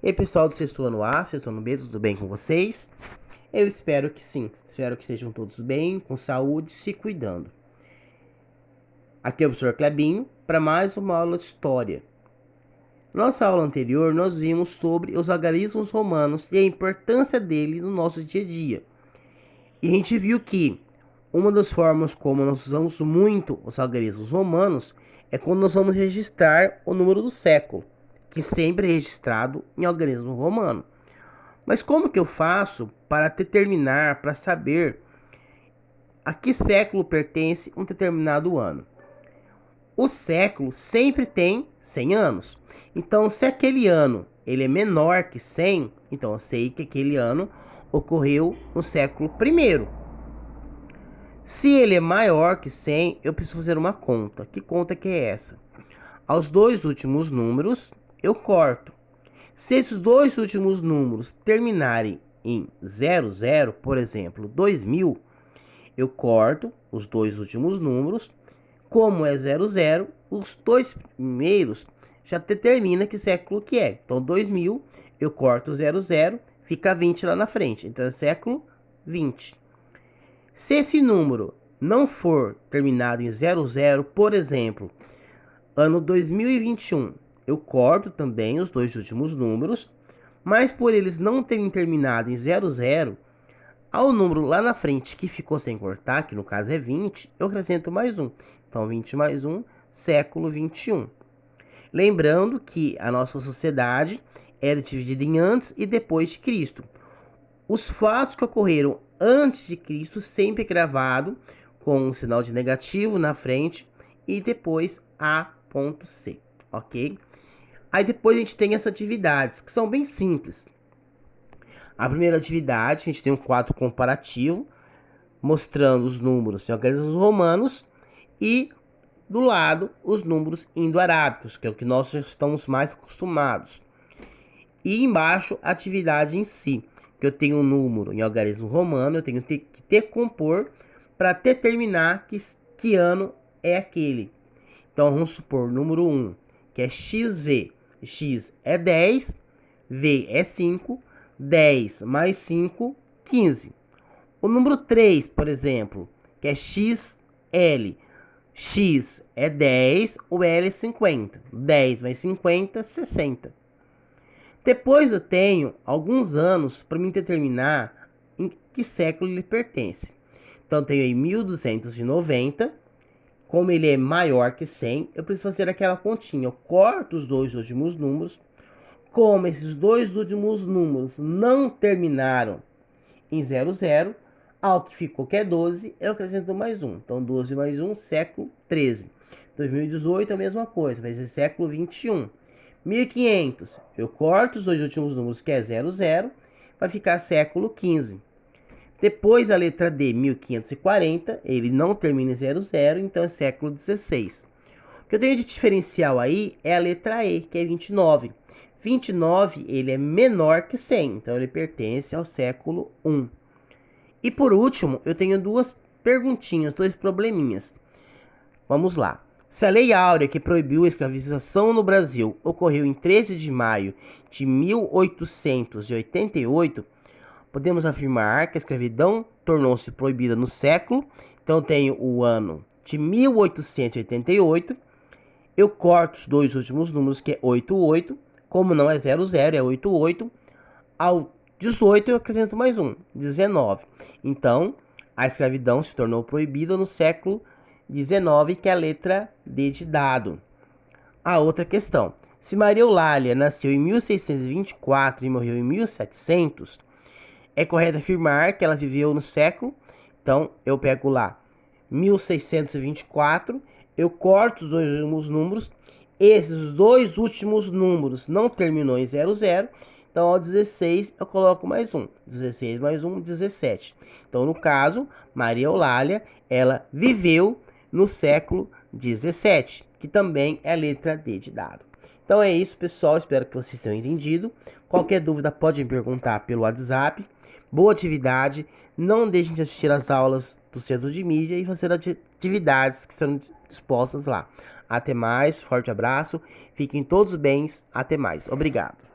E aí, pessoal do sexto ano A, sexto ano B, tudo bem com vocês? Eu espero que sim. Espero que estejam todos bem, com saúde, se cuidando. Aqui é o professor Clebinho para mais uma aula de história. Nossa aula anterior, nós vimos sobre os algarismos romanos e a importância dele no nosso dia a dia. E a gente viu que uma das formas como nós usamos muito os algarismos romanos é quando nós vamos registrar o número do século, que sempre é registrado em algarismo romano. Mas como que eu faço para determinar, para saber a que século pertence um determinado ano? O século sempre tem 100 anos. Então, se aquele ano ele é menor que 100, então eu sei que aquele ano ocorreu no século primeiro. Se ele é maior que 100, eu preciso fazer uma conta. Que conta que é essa? Aos dois últimos números, eu corto. Se esses dois últimos números terminarem em 00, por exemplo, 2000, eu corto os dois últimos números. Como é 00, os dois primeiros já determina que século que é. Então, 2000, eu corto 00, fica 20 lá na frente. Então, é século 20. Se esse número não for terminado em 00, por exemplo, ano 2021, eu corto também os dois últimos números, mas por eles não terem terminado em 00, ao número lá na frente que ficou sem cortar, que no caso é 20, eu acrescento mais um. Então, 20 mais 1, século 21. Lembrando que a nossa sociedade era dividida em antes e depois de Cristo. Os fatos que ocorreram antes de Cristo sempre gravado com um sinal de negativo na frente e depois A.C, ok? Aí depois a gente tem essas atividades que são bem simples. A primeira atividade, a gente tem um quadro comparativo mostrando os números de algarismos romanos e do lado os números indo-arábicos, que é o que nós já estamos mais acostumados. E embaixo a atividade em si, que eu tenho um número em algarismo romano, eu tenho que decompor para determinar que ano é aquele. Então vamos supor número 1, que é XV. X é 10, V é 5, 10 mais 5, 15. O número 3, por exemplo, que é XL. X é 10, o L é 50. 10 mais 50, 60. Depois eu tenho alguns anos para me determinar em que século ele pertence. Então, tenho aí 1290. Como ele é maior que 100, eu preciso fazer aquela continha. Eu corto os dois últimos números. Como esses dois últimos números não terminaram em 00, ao que ficou que é 12, eu acrescento mais um. Então, 12 mais 1, século 13. 2018 é a mesma coisa, vai ser século 21. 1500, eu corto os dois últimos números, que é 00, vai ficar século 15. Depois a letra D, 1540, ele não termina em 00, então é século 16. O que eu tenho de diferencial aí é a letra E, que é 29. 29, ele é menor que 100, então ele pertence ao século 1. E por último, eu tenho duas perguntinhas, dois probleminhas. Vamos lá. Se a Lei Áurea, que proibiu a escravização no Brasil, ocorreu em 13 de maio de 1888, podemos afirmar que a escravidão tornou-se proibida no século. Então, tenho o ano de 1888. Eu corto os dois últimos números, que é 88. Como não é 00, é 88. Ao 18, eu acrescento mais um, 19. Então, a escravidão se tornou proibida no século 19, que é a letra D de dado. A outra questão. Se Maria Eulália nasceu em 1624 e morreu em 1700, é correto afirmar que ela viveu no século. Então, eu pego lá 1624, eu corto os dois últimos números. Esses dois últimos números não terminou em 00. Então, ao 16, eu coloco mais um. 16 mais 1, 17. Então, no caso, Maria Eulália, ela viveu no século 17, que também é a letra D de dado. Então é isso, pessoal. Espero que vocês tenham entendido. Qualquer dúvida pode me perguntar pelo WhatsApp. Boa atividade. Não deixem de assistir as aulas do Centro de Mídia e fazer atividades que serão dispostas lá. Até mais, forte abraço. Fiquem todos bem. Até mais. Obrigado.